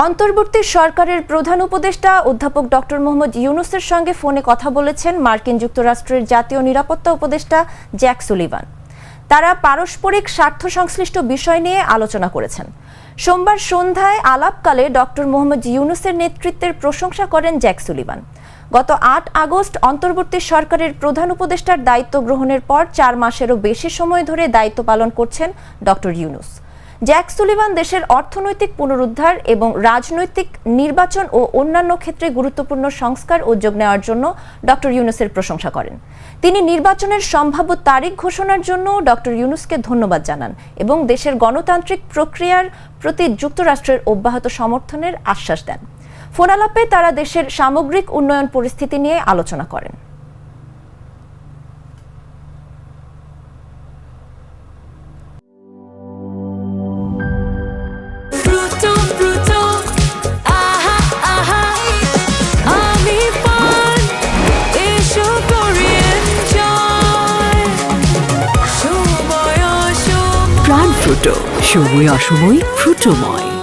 অন্তর্বর্তী সরকারের প্রধান উপদেষ্টা অধ্যাপক ডক্টর মোহাম্মদ ইউনূসের সঙ্গে ফোনে কথা বলেছেন মার্কিন যুক্তরাষ্ট্রের জাতীয় নিরাপত্তা উপদেষ্টা জ্যাক সুলিভান। তারা পারস্পরিক স্বার্থ সংশ্লিষ্ট বিষয় নিয়ে আলোচনা করেছেন। সোমবার সন্ধ্যায় আলাপকালে ডক্টর মোহাম্মদ ইউনূসের নেতৃত্বের প্রশংসা করেন জ্যাক সুলিভান। গত ৮ আগস্ট অন্তর্বর্তী সরকারের প্রধান উপদেষ্টার দায়িত্ব গ্রহণের পর ৪ মাসেরও বেশি সময় ধরে দায়িত্ব পালন করছেন ডক্টর ইউনূস। জ্যাক সুলিভান দেশের অর্থনৈতিক পুনরুদ্ধার এবং রাজনৈতিক নির্বাচন ও অন্যান্য ক্ষেত্রে গুরুত্বপূর্ণ সংস্কার উদ্যোগ নেওয়ার জন্য ডক্টর ইউনূসের প্রশংসা করেন। তিনি নির্বাচনের সম্ভাব্য তারিখ ঘোষণার জন্য ডক্টর ইউনূসকে ধন্যবাদ জানান এবং দেশের গণতান্ত্রিক প্রক্রিয়ার প্রতি যুক্তরাষ্ট্রের অব্যাহত সমর্থনের আশ্বাস দেন। ফোনালাপে তারা দেশের সামগ্রিক উন্নয়ন পরিস্থিতি নিয়ে আলোচনা করেন। প্রাণ ফ্রুটো, সময় অসময় ফ্রুটোময়।